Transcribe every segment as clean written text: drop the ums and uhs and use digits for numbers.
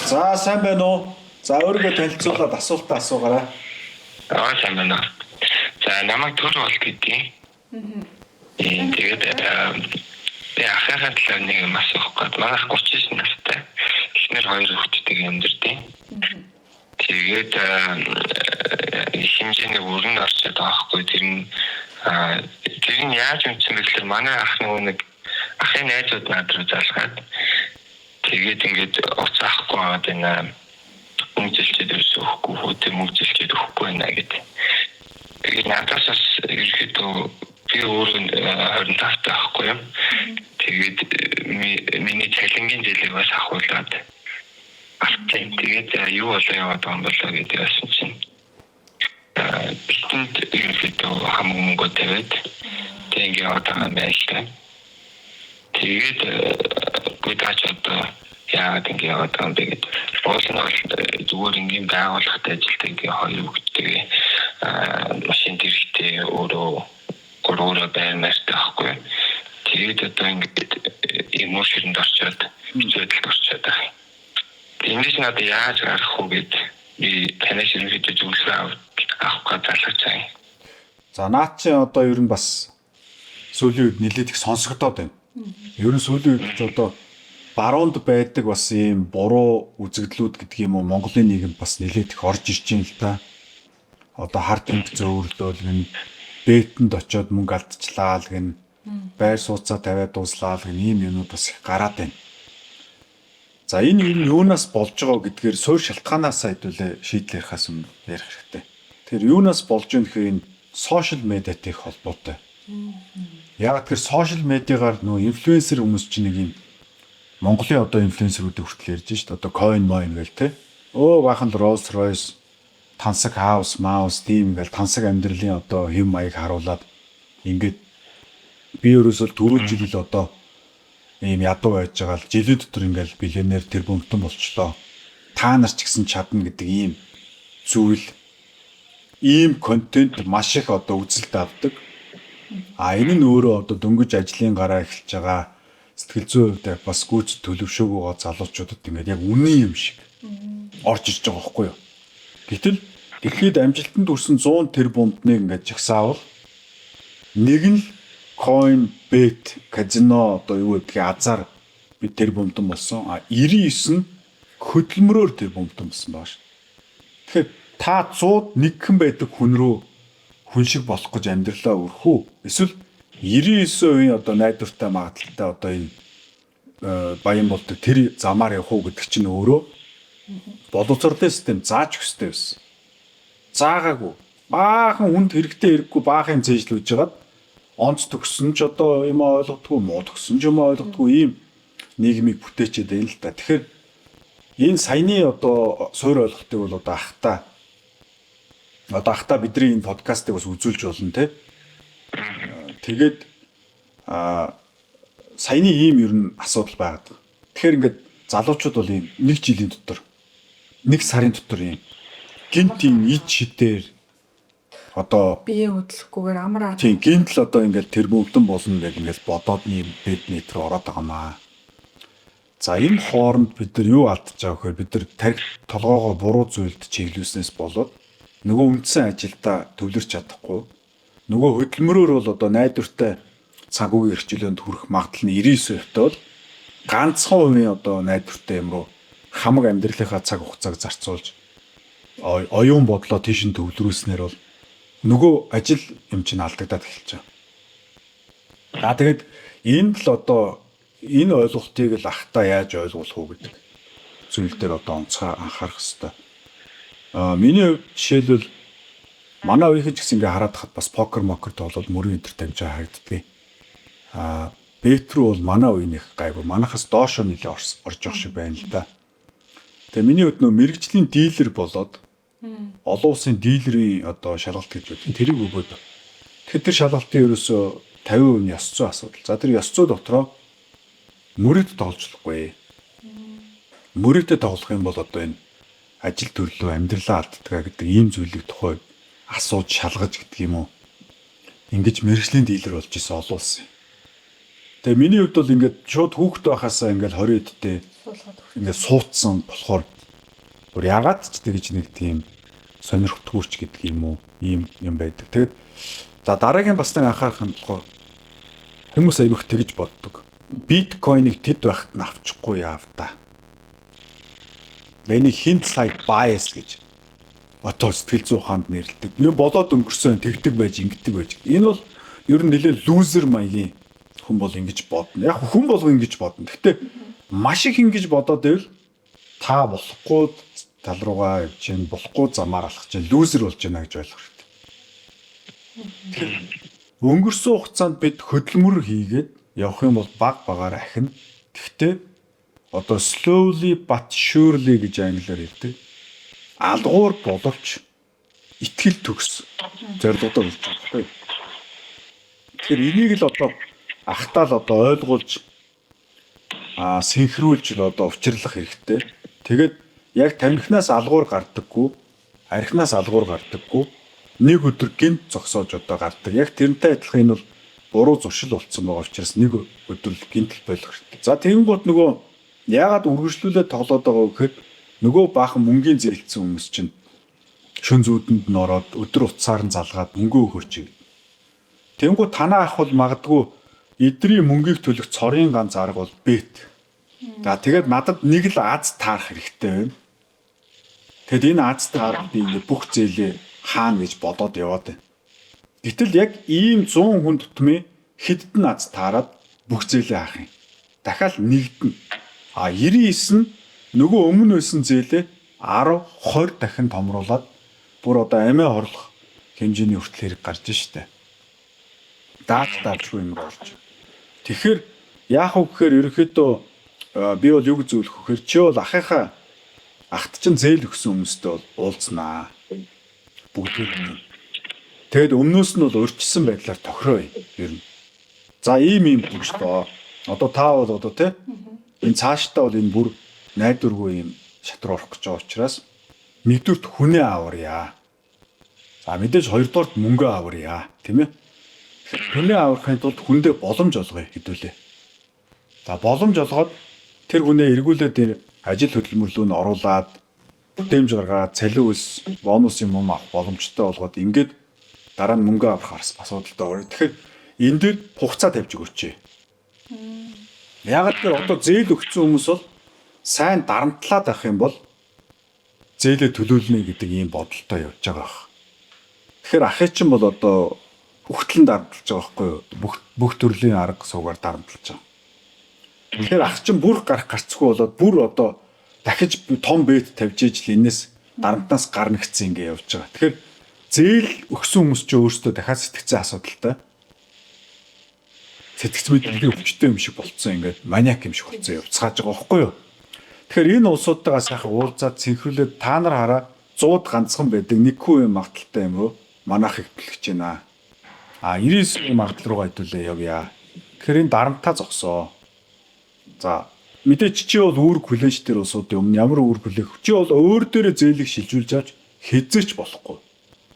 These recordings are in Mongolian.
За сайн байна уу? За өөрийгөө танилцуулаад асуултаа асуугаарай. Сайн байна. За намайг Төр бол гэдэг. Тэгээд би ахыхаа талаар нэг юм асуух гээд манайх 39 настай. Эхнэр 2 хүүхэдтэй амьдардаг. Тэгээд хинжээний өрн орчод авахгүй тэр нь яаж юмсан бэ гэхээр манай ах нэг ахын найзууд над руу залгаад тэгээд ингээд уц авахгүй аваад байна. Мөнгөжилчэд өсөхгүй хөөтэй мөнгөжилчэд өгөхгүй байна гэдэг. Тэгээд надаас ерөөдөө би өөрөө 25 таа авахгүй юм. Тэгээд миний цалингийн жилийг бас ахуулаад авчихсан. Тэгээд юу болоо яваад байгаа юм болоо гэдэг байсан чинь битэнд ерөөдөө хамаг мөнгө тавиад тэгээд яваад байгаа юм байна. Тэгээд гүйдэж одоо яагаад ингэ яваад байгаа юм бэ гэдэг. Уул нь зүгээр ингийн байгууллагад ажилладаг ингээ хоёр хүүхэдтэй машин дэрэгтэй өөрөө байрнаартай байхгүй. Тэгээд одоо ингээд эмоцнд орчоод хэцүүдэлд орчоод байгаа. Эндээс надад яаж гарах вэ гэдэг би танаас ерөнхийдөө зөвлөгөө авах гэж залгаж байгаа. За наад чи одоо ер нь бас сүүлийн үед нэлээд их сонсогдоод байна. Ер нь сүүлийн үед ч одоо баруунд байдаг бас ийм буруу үзэгдлүүд гэдэг юм уу Монголын нийгэмд бас нэлээд их орж ирж байна л да. Одоо хард өмд зөөвөрлөөл гэн бээтэнд очиод мөнгө алдчихлаа л гэн байр сууцаа тавиад дууслаа л гэн ийм юмуд бас их гараад байна. За энэ юунаас болж байгаа гэдгээр суурь шалтгаанаас сайдуулаа шийдэл ярихаас өмнө ярих хэрэгтэй. Тэгэхээр юунаас болж юм гэхээр энэ сошиал медиатай их холбоотой. Яг тэр сошиал медиагаар нөө инфлюенсер хүмүүс чинь нэг юм Монголын одоо инфлюенсерүүд хүртэл ярьж шít одоо coin moin гэл те. Баахан Rolls Royce тансаг хаус маус тийм гэл тансаг амьдралын одоо хэм маяг харуулад ингээд би ерөөсөө түрүү жил л одоо ийм ядуу байж байгаа л жилийн дотор ингээл биллионер тэрбумтан болчлоо. Та нар ч гэсэн чадна гэдэг ийм зүйл ийм контент маш их одоо үзэлт авдаг. Энэ нь өөрөө одоо дөнгөж ажлын гараа эхэлж байгаа сэтгэл зүйн хувьд бас гүйц төлөвшөөгүй байгаа залуучуудад ингээд яг үнэн юм шиг орж ирж байгаа байхгүй юу. Гэтэл дэлхийд амжилтанд хүрсэн 100 тэрбумтныг ингээд жагсаавал нэг нь coin bet казино одоо юу гэдгийг азар би тэрбумтан болсон. 99 нь хөдөлмөрөөр тэрбумтан болсон бааш. Тэгэхээр та 100-д нэгхэн байдаг хүн рүү хүн шиг болох гэж амьдралаа өрөх үү? Эсвэл 99% одоо найдвартай магадaltaй одоо энэ баян болдог тэр замаар явах уу гэдэг чинь өөрөө боловсролын систем зааж өгстэй байсан. Заагаагүй. Баахан хүнд хэрэгтэй хэрэггүй баахан зээжлүүлж хагаад онц төгсөн ч одоо юм ойлгохгүй, муу төгсөн ч юм ойлгохгүй ийм нийгмийг бүтээчээд байна л да. Тэгэхээр энэ саяны одоо суурь ойлголтыг бол одоо ахта бидний энэ подкастыг бас үзүүлж болно те. Тэгээд саяны ийм ер нь асуудал байгаад. Тэгэхээр ингээд залуучууд бол ийм нэг жилийн дотор нэг сарын дотор ийм гинт ийм ид шидээр одоо бие хөдлөхгүйгээр амраа. Тийм гинт л одоо ингээд тэр мөвдөн болно гэх ингээд бодоод ийм бед нэтер ороод байгаа маа. За энэ хооронд бид нар юу алдаж байгаа вэхээр бид нар тарих толгоогоо буруу зүйлд чиглүүлснээс болоод нөгөө үндсэн ажилдаа төвлөрч чадахгүй. Нөгөө хөдөлмөрөөр бол одоо найдвартай цагуугийн эрхчлөөнд хүрэх магадлал нь 99% бол ганцхан хувийн одоо найдвартай юм руу хамаг амьдралынхаа цаг хугацааг зарцуулж оюун бодлоо тийш нь төвлөрүүлснээр бол нөгөө ажил юм чинь алдагдаад эхэлж байгаа. Тэгээд энэ л одоо энэ ойлголтыг л ахта яаж ойлгох уу гэдэг зүйл дээр одоо онцгой анхаарах хэрэгтэй. Миний хувьд жишээлбэл манай үеийнхэн ч гэсэн ингээ хараад хахад бас покер тоглоод мөрийн өдр тавьж байгаа харагддаг. Бет рүү бол манай үеийнх гайгүй. Манайхаас доошо нэлээ орж явах шиг байна л да. Тэгээ миний хувьд нөө мэрэгжлийн дилер болоод олон улсын дилерийн одоо шалгалт гэж байдаг. Тэрийг өгөөд. Тэгэхээр тэр шалгалтын ерөөсөө 50% нь ёс зүйн асуудал. За тэр ёс зүй дотроо мөрөд тоглож болохгүй. Мөрөдө тоглох юм бол одоо энэ ажил төрлөө амьдралаа алддаг гэдэг ийм зүйлийг тухай асууж шалгаж гэдэг юм уу. Ингэж мэрэгжлийн дилер болж исэн олон улсын. Тэгээ миний хувьд бол ингээд шууд хүүхэд байхасаа ингээд 20 эдтэй ингээд суудсан болохоор Бүр ягаад ч тэгж нэг тийм сонирхтгүйч гэдэг юм уу? Ийм юм байдаг. Тэгээд за дараагийн бас нэг анхаарах юм болохоор хүмүүс айгүйх тэгж боддог. Биткойныг тэд байхад нь авчихгүй яав та. Энийг hindsight bias гэж одоо сэтгэл зүйн ухаанд нэрлэдэг. Юу болоод өнгөрсөн тэгдэг байж ингэдэг байж. Энэ бол ер нь нэлээ лузер маягийн хүн бол ингэж бодно. Яг хүн болго ингэж бодно. Гэхдээ маш их ингэж бодоод байвал та болохгүй тал руугаа явж гин болохгүй замаар алхаж гин лузер болж байна гэж ойлгох хэрэгтэй. Өнгөрсөн хугацаанд бид хөдөлмөр хийгээд явах юм бол баг багаар ахина. Гэхдээ одоо slowly but surely гэж англиар хэлдэг. Алгуур боловч итгэл төгс зорилгодоо үрж байгаа юм. Тэгэхээр энийг л одоо ахтаал одоо ойлгуулж синхруулж одоо учирлах хэрэгтэй. Тэгээд яг тамхинаас алгуур гардаггүй, архинаас алгуур гардаггүй нэг өдөр гинт зогсоож одоо гардаг. Яг тэрнтэй адилхан энэ бол буруу зуршил болцсон байгаа учраас нэг өдөр гинтэл болох хэрэгтэй. За тэгэнгүүт нөгөө яагаад үргэлжлүүлээд тоглоод байгаа вэ гэхэд нөгөө баахан мөнгөний зээлцсэн хүмүүс чинь шүн зүүдэнд нь ороод өдөр утсаар нь залгаад мөнгө өгөөч. Тэнгүү танаа ах бол магадгүй эдний мөнгийг төлөх цорын ганц арга бол бет. За тэгээд надад нэг л аз таарах хэрэгтэй байна. Тэгэд энэ аз таарах би бүх зээлээ хаана гэж бодоод яваад байна. Гэтэл яг ийм 100 хүн тутмын хэдд нь аз таарад бүх зээлээ хаах юм. Дахиад нэгдэн. 99 нь нөгөө өмнө байсан зээлээ 10 20 дахин томруулаад бүр одоо амиа хорлох хэмжээний хүртэл хэрэг гарч штэ. Даатгүй юм болж. Тэгэхээр яах вэ гэхээр ерөөхдөө би бол юу гэж зөвлөх вэ гэхээр чи бол ахыхаа ахт чинь зээл өгсөн хүмүүстэй бол уулзнаа. Бүгд. Тэгэд өмнөөс нь бол урьдчилсан байдлаар тохироо ер нь. За ийм бүгштөө. Одоо та бол одоо тий энэ цаашдаа бол энэ бүр найдваргүй юм шатруу орох гэж байгаа учраас нэгдүгürt хүнээ аварья. За мэдээж хоёрдугаарт мөнгө аварья, тийм ээ. Хүнээ аврахын тулд хүндээ боломж олгоё хэдүүлээ. За боломж олгоод тэр хүнээ эргүүлээд ажил хөдөлмөрлөө нь оруулаад бүтээмж гаргаад цалин ус, бонус юм авах боломжтой болгоод ингээд дараа нь мөнгө авах асуудалтай орё. Тэгэхээр энэ дээр хугацаа тавьж өгөөч. Яг л одоо зээл өгсөн хүмүүс бол сайн дарамтлаад авах юм бол зээлээ төлөөлнө гэдэг ийм бодолтой явж байгаа байх. Тэгэхээр ахын чинь бол одоо хөвгтлэн дарамтлаж байгаа байхгүй юу? Бүх төрлийн арга суугаар дарамтлаж байгаа. Тэгэхээр ах чинь бүр гарах гарцгүй болоод бүр одоо дахиж том бэт тавьж ижил энэс дарамтнаас гарна гэсэн ингэ явж байгаа. Тэгэхээр зээл өгсөн хүмүүс ч өөрсдөө дахиад сэтгцэн асуудалтай. Сэтгц мэдлэгийн өвчтөй юм шиг болцсон ингээд маниак юм шиг болцсон явцгааж байгаа байхгүй юу? Тэгэхээр энэ улсуудтайгаа сайхан уулзаад синхруулээд та нар хараа 100-д ганцхан байдаг нэг хүн юм магадaltaй юм уу? Манайх ихтлэж байна. 99 магадлал руугаа хэдүүлээ явъя. Тэгэхээр энэ дарамтаа зогсоо. За мэдээч чи бол үүрэг хүлээж тэр улсуудын өмнө ямар үүрэг хүлээх чи бол өөр дээрээ зээлийг шилжүүлж авч хэзээч болохгүй.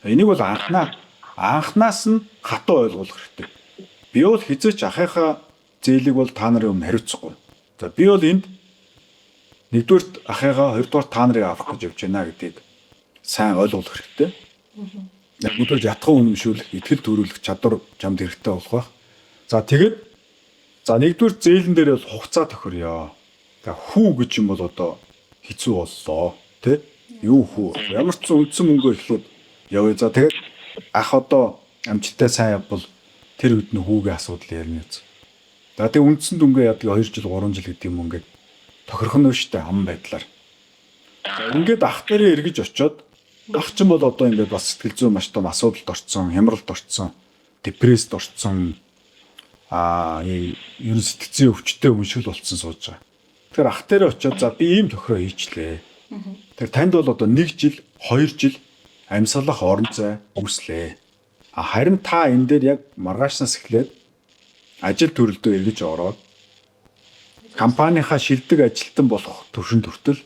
Энийг бол анхнаас нь хатуу ойлгох хэрэгтэй. Би бол хэзээч ахыхаа зээлийг бол та нарын өмнө хариуцахгүй. За би бол энд нэгдүгürt ахыгаа, хоёрдугаар та нарыг авах гэж явж байна гэдгийг сайн ойлгох хэрэгтэй. Яг өдөр ятхан үнэмшүүлэх, итгэл төрүүлэх чадвар чамд хэрэгтэй болох байх. За тэгээд за нэгдүгээр зээлэн дээр бол хугацаа тохирё. За хүү гэж юм бол одоо хэцүү боллоо, тэ? Юу хүү? Ямар ч үндсэн мөнгө ирэхэд явъя. За тэгээд ах одоо амжилттай сайн явбал тэр үед нь хүүгийн асуудал ярина үз. За тэгээд үндсэн дүнгээ яадаг 2 жил 3 жил гэдэг юм ингээд тохирох нь штэ хам байдлаар. Ингээд ах дээрээ эргэж очиод ах ч юм бол одоо ингээд бас сэтгэл зүйн маш том асуудалд орцсон, хямралд орцсон, депресд орцсон ерөн сэтгцийн өвчтөй хүн шиг л болцсон сууж байгаа. Тэгэхээр ах дээрээ очиод за би ийм тохироо хийчлээ. Тэгэхээр танд бол одоо 1 жил, 2 жил амьсгалах орон зай үүслээ. Харин та энэ дээр яг маргаашнаас эхлээд ажил төрөлдөө эргэж ороод компанийнхаа шилдэг ажилтан болох төвшөнд хүртэл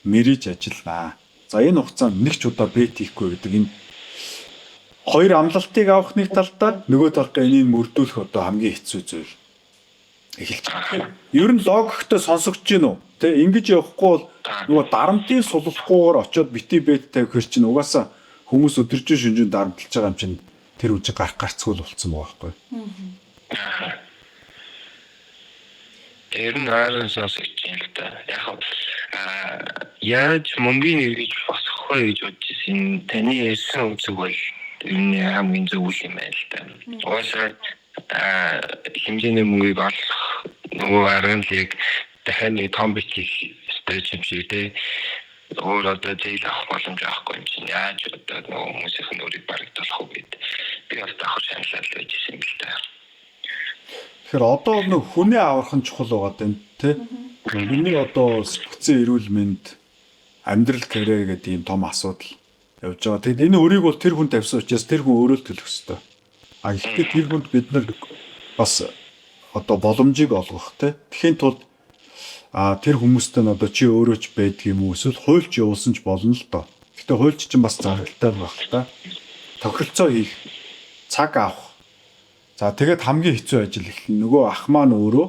мэрэж ажиллана. За энэ хугацаанд нэг ч удаа бэт хийхгүй гэдэг энэ хоёр амлалтыг авах нэг талдаа нөгөө талдаа энийг мөрдүүлэх одоо хамгийн хэцүү зүйл. эхэлж байгаа. Ер нь логиктой сонсогдож гин үү? Тэ ингэж явахгүй бол нөгөө дарамтын суллахгүйгээр очиод бити бет тавих хэр чинь угаасаа хүмүүс өдөржин шүнжин дарамтлж байгаа юм чинь тэр үжиг гарцгүй л болцсон байгаа байхгүй. Тэр нь арай сонсогдож юм л да. Яаж мөнгөний нэргэж босгохгүй гэж бодчихсон. Таны ярьсан үгсэг бол энэ хамгийн зөв үйл юм байна л да. Угаасаа хэмжээний мөнгөийг олох нөгөө арга нь яг дахиад нэг том бит хийх стресс юм шиг те. Өөр одоо зээл авах боломж авахгүй юм чинь яаж одоо нөгөө хүмүүсийн өөрийг барагдуулах уу гэд би бас давхар шаналал байж ирсэн юм л да. Тэгэхээр одоо нэг хүний аврах нь чухал байгаа даа тий. Миний одоо сэтгцэн эрүүл мэнд амьдрал карьер гэдэг ийм том асуудал явж байгаа. Тэгэд энэ өрийг бол тэр хүн тавьсан учраас тэр хүн өөрөө л төлөх ёстой. А ихтэй тэр хүнд бид нар бас одоо боломжийг олгох тий. Тэхийн тулд тэр хүмүүстээ одоо чи өөрөө ч байдаг юм уу эсвэл хуульч явуулсан ч болно л доо. Гэтэ хуульч чинь бас заргалтай байх л та. Тохиролцоо хийх, цаг авах. За тэгээд хамгийн хэцүү ажил эхэлнэ. Нөгөө ах маань өөрөө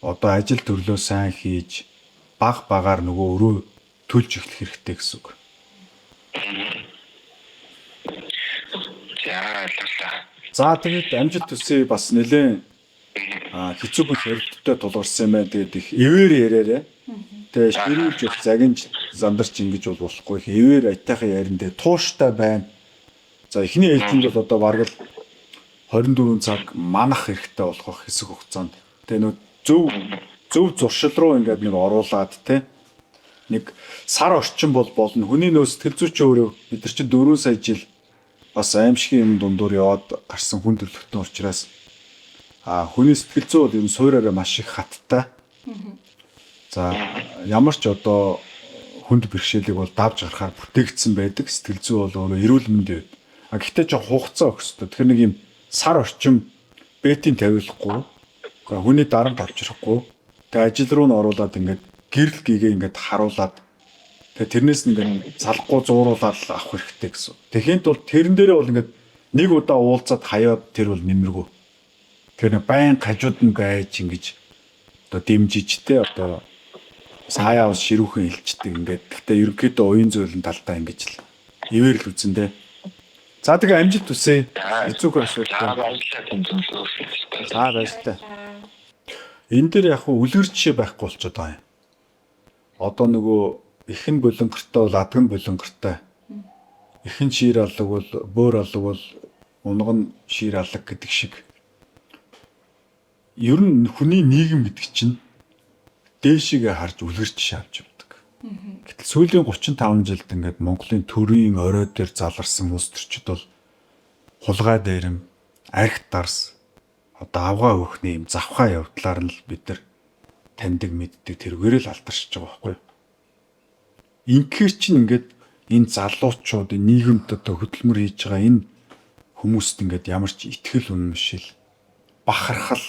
одоо ажил төрлөө сайн хийж багаар нөгөө өрөө төлж эхлэх хэрэгтэй гэсэн үг. За тэгээд амжилт төсөө бас нэлээд хэцүү бүх хэрэгттэй тулгарсан юм байна. Тэгээд их эвээр яриараа. Тэгээд ширүүлж их загинж зандарч ингэж бол болохгүй. Их эвээр айтайхан ярин дээр тууштай байна. За эхний ээлжинд бол одоо бараг л 24 цаг манах хэрэгтэй болох хэсэг хугацаанд. Тэгээ нөө зөв зуршил руу ингээд нэг оруулаад те нэг сар орчин бол болно. Хүний нөө сэтгэл зүйч өөрөө бид нар чинь 4 сая жил бас аимшигын юм дундуур яваад гарсан хүн төрлөختөн учраас хүний сэтгэл зүй бол ер нь суураараа маш их хаттай. За ямар ч одоо хүнд бэрхшээлийг бол давж гарахаар бүтээгдсэн байдаг. Сэтгэл зүй бол өөрөө эрүүл мэндийн. Гэхдээ жоо хугацаа өгсөд. Тэгэхээр нэг юм сар орчим бетийн тавилахгүй. Хүний дарамт авчрахгүй. Тэгээ ажил руу н оруулаад ингээд гэрэл гээгээ ингээд харуулад тэгээ тэрнээс ингээд залахгүй зууруулаад авах хэрэгтэй гэсэн. Тэгэхэд бол тэрэн дээрээ бол ингээд нэг удаа уулзаад хаяад тэр бол нэмэргүй. Тэр байн хажууд нь байж ингэж одоо дэмжижтэй одоо саяа ус ширүүхэн хэлцдэг ингээд. Гэхдээ ерөнхийдөө уян зөөлөн талдаа ингэж л ивэр л үзэндээ. За тэгээ амжилт хүсье. Эцүүгээр асуултаа. За баярлалаа. Энэ дээр яг хөө үлгэр жишээ байхгүй болчиход байгаа юм. Одоо нөгөө ихэн булангартай бол адган булангартай. Ихэн шир алга бол бөөр алга бол унга нь шир алга гэдэг шиг. Ер нь хүний нийгэм гэдэг чинь дээшигээ харж үлгэр жишээ авч явдаг. Гэтэл сүүлийн 35 жилд ингээд Монголын төрийн орой дээр заларсан улс төрчид бол хулгай дээрэм, архит дарс, одоо авгаа өөхний юм завхаа явдлаар нь л бид нар таньдаг мэддэг тэргээр л алдаршиж байгаа байхгүй юу. Инхээр чинь ингээд энэ залуучууд нийгэмд одоо хөдөлмөр хийж байгаа энэ хүмүүст ингээд ямар ч итгэл үнэмшил, бахархал,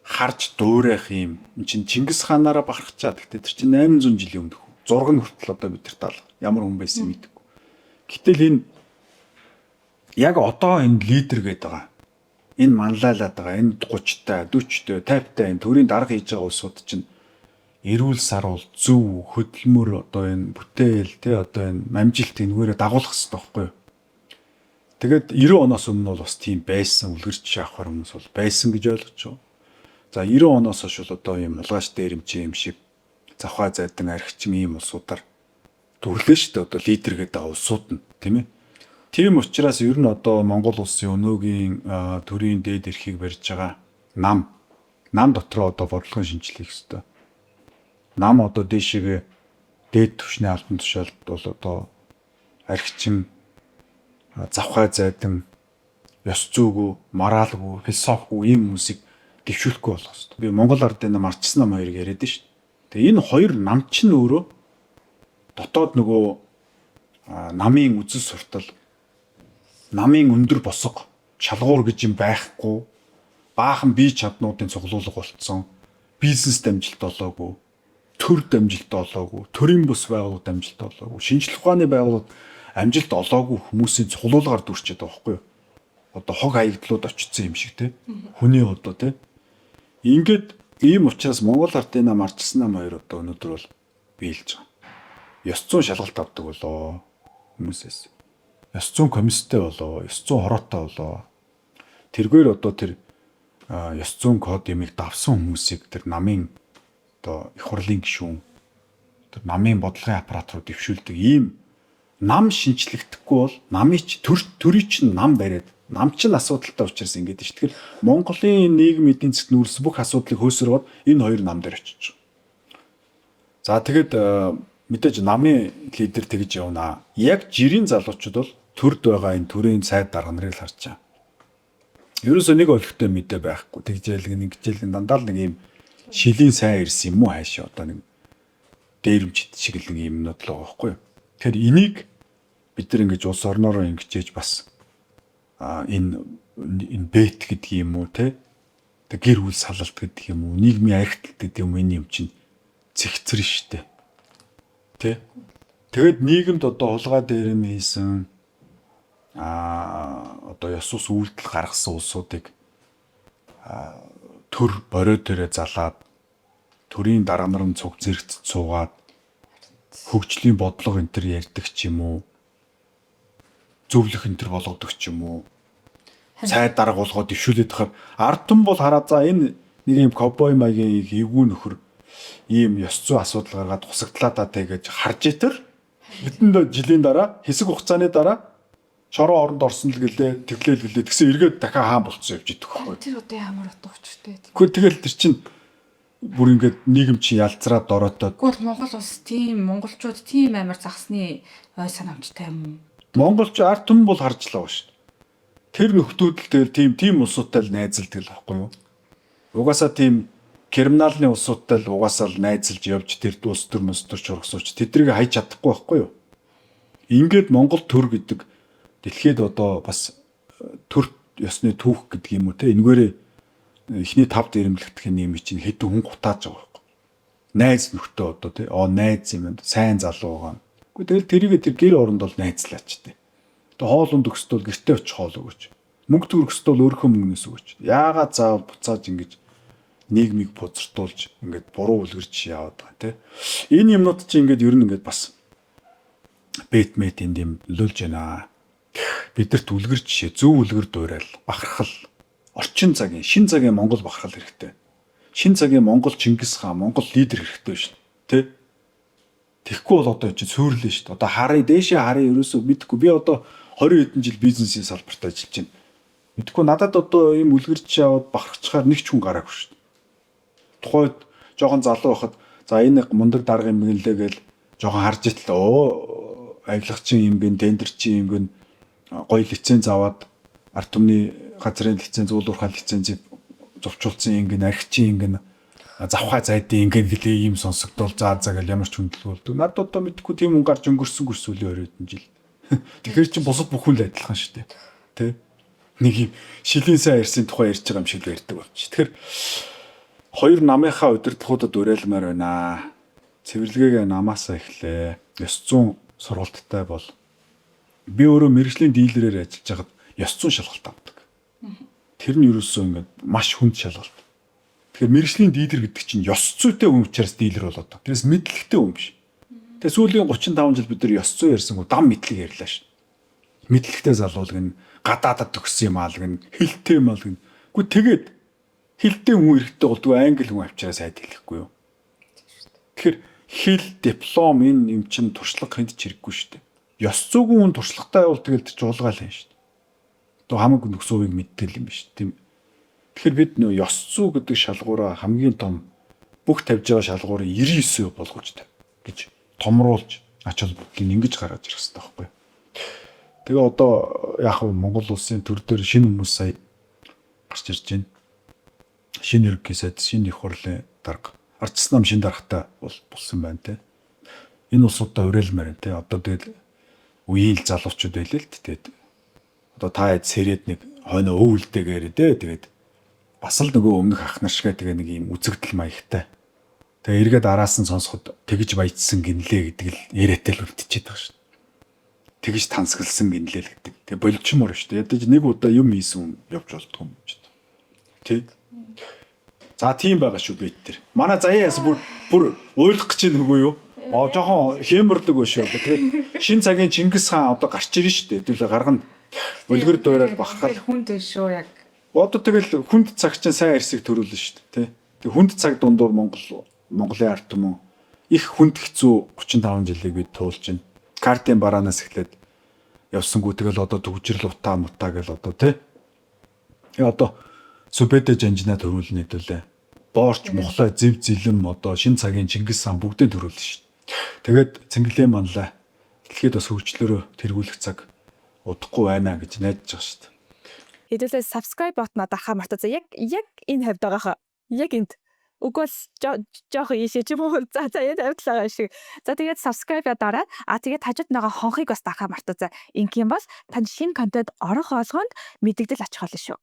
харж дуурайх юм. Энд чинь Чингис хаанаараа бахархчаад. Гэтэ тэр чинь 800 жилийн өмнөх. Зураг нь хүртэл одоо бид нар тал ямар хүн байсан мэдгүй. Гэтэл энэ яг одоо энэ лидер гэдэг байгаа. Энэ манлайлаад байгаа. Энэ 30-тай, 40-тай, 50-тай энэ төрийн дарга хийж байгаа улсууд чинь эрүүл сарвал зөв хөдөлмөр одоо энэ бүтээл те одоо энэ амжилт энэгээрээ дагуулах хэрэгтэй байхгүй юу? Тэгээд 90 оноос өмнө бол бас тийм байсан үлгэрч авахар хүмүүс бол байсан гэж ойлгож байна. За 90 оноос хойш бол одоо ийм улгааш дээрэмчээ юм шиг завхаа зайдан архичин ийм улсуудаар төрлөө шүү дээ одоо лидер гэдэг улсууд нь тийм ээ. Тийм учраас ер нь одоо Монгол улсын өнөөгийн төрийн дээд эрхийг барьж байгаа нам дотроо одоо бодлогын шинжилгээ хийх хэрэгтэй. Нам одоо дээшээгээ дээд түвшний албан тушаалд бол одоо архичин завхаа зайдан ёс зүйгүй, моралгүй, философигүй ийм хүмүүсийг дэвшүүлэхгүй болох хэрэгтэй. Би Монгол ардын нам арчсан нам хоёрыг яриад шүү дээ. Тэгээ энэ хоёр нам чинь өөрөө дотоод нөгөө намын үзэл суртал, намын өндөр босго, шалгуур гэж юм байхгүй, баахан бие чаднуудын цуглуулга болцсон, бизнес амжилт олоогүй, төр амжилт олоогүй, төрийн бус байгууллагад амжилт олоогүй, шинжлэх ухааны байгууллагад амжилт олоогүй хүмүүсийн цуглуулгаар дүрчээд байгаа байхгүй юу? Одоо хог хаягдлууд очсон юм шиг те. Хүний одоо те. Ингээд ийм учраас Монгол Ардын нам Ардчилсан нам хоёр одоо өнөөдөр бол биелж байгаа. Ёс зүйн шалгалт авдаг болоо хүмүүсээс. Ёс зүйн комисстэй болоо, ёс зүйн хороотой болоо. Тэргээр одоо тэр ёс зүйн код ямиг давсан хүмүүсийг тэр намын одоо их хурлын гишүүн тэр намын бодлогын аппарат руу дэвшүүлдэг ийм нам шинчлэгдэхгүй бол намын төрийн чинь нам бариад нам чинь асуудалтай учраас ингэж ш. Тэгэхээр Монголын нийгмийн эдийн засгийн нүүрс бүх асуудлыг хөөсөрөөд энэ хоёр нам дээр очиж байгаа. За тэгэд мэдээж намын лидер тэгж явна. Яг жирийн залуучууд бол төрд байгаа энэ төрийн сайд дарга нарыг л харж байгаа. Ерөөсөө нэг олигтой мэдээ байхгүй. Тэгжээл нэг гिचээл дандаа л нэг юм шилийн сайн ирсэн юм уу хайш одоо нэг дээрэмчд шиг л нэг юмнууд л байгаа байхгүй юу. Тэгэхээр энийг бид нар ингэж улс орноороо ингэж бас энэ бэт гэдэг юм уу те гэр бүл салалт гэдэг юм уу нийгмийн архитект гэдэг юм энэ юм чинь цэгцэр штэ те тэгэд нийгэмд одоо хулгай дээр юм хийсэн одоо ёс ус үйлдэл гаргасан улсуудыг төр борио дээрээ залаад төрийн дарга нарын цуг зэрэгт цуугаад хөгжлийн бодлого энэ төр ярьдаг ч юм уу зөвлөх энэ төр болгодог ч юм уу сайд дарга болгоод дэвшүүлээд тахаар ард түмэн бол хараа за энэ нэг юм ковбой маягийн эвгүй нөхөр ийм ёс зүйн асуудал гаргаад хусагдлаа даа гэж харж итэр хэдэн жилийн дараа хэсэг хугацааны дараа шороо оронд орсон л гэлээ тэглээл гэлээ тэгсэн эргээд дахиад хаан болцсон явж идэх байхгүй. Тэр одоо ямар утгатай. Гэхдээ тэгэл тэр чинь бүр ингээд нийгэм чинь ялцраад дороотоод. Гэхдээ Монгол улс тийм монголчууд тийм амар загсны ой санамжтай юм уу? Монголч ард түмэн бол харжлаа шүү дээ. Тэр нөхдүүд л тэгэл тийм улсуудтай л найзалдаг л байхгүй юу? Угаасаа тийм криминалны улсуудтай л угаасаа л найзалж явж тэр улс төр мөстөр чургасууч тэдрийг хайж чадахгүй байхгүй юу? Ингээд Монгол төр гэдэг дэлхийд одоо бас төр ёсны түүх гэдэг юм уу те энэгээр эхний 5 дээрэмлэгдэхин нэм чинь хэдэн хүн гутааж байгаа байхгүй. Найз нөхдөд одоо те найз юм сайн залуу байгаа. Тэгэл тэрийг тэр гэр оронд бол найзлаач те. Тэгээ хоолунд өгсдөл гэртээ очих хоол өгөөч. Мөнгө төгрөсдөл өөрийнхөө мөнгнөөс өгөөч. Яагаад заавал буцааж ингэж нийгмийг бузартуулж ингээд буруу үлгэрч яваад байгаа те. Энэ юмнууд чинь ингээд ер нь ингээд бас бэтмэт энд юм лөлж байна. Бидэрт үлгэр жишээ зөв үлгэр дуурал бахархал орчин цагийн шин цагийн Монгол бахархал хэрэгтэй. Шин цагийн Монгол Чингис хаан Монгол лидер хэрэгтэй шүү дээ. Тэ? Тэгэхгүй бол одоо чи цөөрлөө шүү дээ. Одоо харъя дээшээ харъя ерөөсөө мэдхгүй. Би одоо 20 хэдэн жил бизнесийн салбарт ажиллаж байна. Мэдхгүй надад одоо ийм үлгэр жишээ аваад бахархчихаар нэг ч хүн гараагүй шүү дээ. Тухайд жоохон залуу байхад за энэ мундаг дарга юм гинлээ гээл жоохон харж итэл авиалагчин юм гин тендерчин юм гин гоё лиценз аваад ард түмний газрын лиценз уулуурхай лицензийг зовчулсан ингэн архичин ингэн завхаа зайдын ингэн гэлээ ийм сонсогдол заа гэл ямар ч хүндлэл болдог. Над одоо мэдхгүй тийм хүн гарч өнгөрсөн гүрсүүлийн 20 хэдэн жил. Тэгэхээр чи бусад бүх хүн л адилхан шүү дээ. Тэ? Нэг юм шилийн сайн ирсэн тухай ярьж байгаа юм шиг л ярьдаг болчих. Тэгэхээр хоёр намынхаа удирдлагуудад уриалмаар байна. Цэвэрлэгээ намаасаа эхлэе. Ёс зүйн сургалттай бол би өөрөө мэргэжлийн дийлэрээр ажиллаж байхад ёс зүйн шалгалт авдаг. Тэр нь ерөөсөө ингээд маш хүнд шалгалт. Тэгэхээр мэргэжлийн дийлэр гэдэг чинь ёс зүйтэй хүн учраас дийлэр болоод байгаа. Тэрээс мэдлэгтэй хүн биш. Тэгээ сүүлийн 35 жил бид нар ёс зүй ярьсангүй дам мэдлэг ярьлаа ш. Мэдлэгтэй залуулгын гадаадад төгссөн юм аалгын хилтэй юм аалгын. Гэхдээ тэгээд хилтэй хүн эрэхтэй болдгоо англи хүн авчираа сайд хэлэхгүй юу. Тэгэхээр хэл диплом энэ юм чинь туршлага хэнд ч хэрэггүй шүү дээ. Ёс зүйн хүн туршлагатай бол тэгэл тэр жуулгаал юм шүү дээ. Одоо хамаг нөхцөлийг мэддэг юм биш тийм. Тэгэхээр бид нөө ёс зүй гэдэг шалгуураа хамгийн том бүх тавьж байгаа шалгуурыг 99% болгож тав гэж томруулж ач холбогдлыг ингэж гаргаж ирэх хэрэгтэй байхгүй. Тэгээ одоо яг нь Монгол улсын төр дээр шинэ хүмүүс сая гарч ирж байна. Шинэ ерөнхий сайд, шинэ их хурлын дарга, ардчилсан нам шинэ даргатай болсон байна те. Энэ улсуудаа уриалмаар те. Одоо тэгэл үеийн залуучууд байлээ л тэгээд одоо та хэд сэрэд нэг хойно өвөлдэгээр тэгээд бас л нөгөө өмнөх ах нар шиг тэгээ нэг юм үзэгдэл маягтай. Тэгээ эргээд араас нь сонсоход тэгж баяжсан гинлээ гэдэг л яриатай л үлдчихэд байгаа шүү дээ. Тэгж тансагласан гинлээ л гэдэг. Тэгээ болчмоор шүү дээ. Ядаж нэг удаа юм хийсэн хүн явж болдгоо юм ч. Тэ. За тийм байгаа шүү бит тэр. Манай заяас бүр уйлах гэж нэг үгүй юу? Жоохон хэмэрлэг биш шүү. Тэгээд шин цагийн Чингис хаан одоо гарч ирнэ шүү дээ. Тэгэл гаргана. Өлгөр дуурайд бахахад хүнд биш шүү яг. одоо тэгэл хүнд цаг чинь сайн ирсэг төрүүлнэ шүү дээ. Тэг хүнд цаг дундуур Монголын ард түмэн их хүнд хэцүү 35 жилийг бид туулж байна. Картын бараанаас эхлээд явсангүй тэгэл одоо төгжрөл утаа мутаа гэл одоо тий. Одоо Сүбэдэ жанжина төрүүлнэ хэдүүлээ. Боорч мохлоо зэв зилэм одоо шин цагийн Чингис хаан бүгдээ төрүүлнэ шүү. Тэгээд Цэнгэлээ манлаа. Эхлээд бас хөгжлөөрөө тэргүүлэх цаг удахгүй байна гэж найдаж байгаа шүү. Хэдүүлээ subscribe ботноо дарахаа мартаа. Яг энэ хавьд байгаа хаа. Яг энд. Уггүй жоох ийшээ ч юм уу. За яа тавьтлаа шиг. За тэгээд subscribe дараа. Тэгээд хажууд байгаа хонхыг бас дарахаа мартаа. Ингийн бас тань шинэ контент орох олгонд мэдэгдэл очих болно шүү.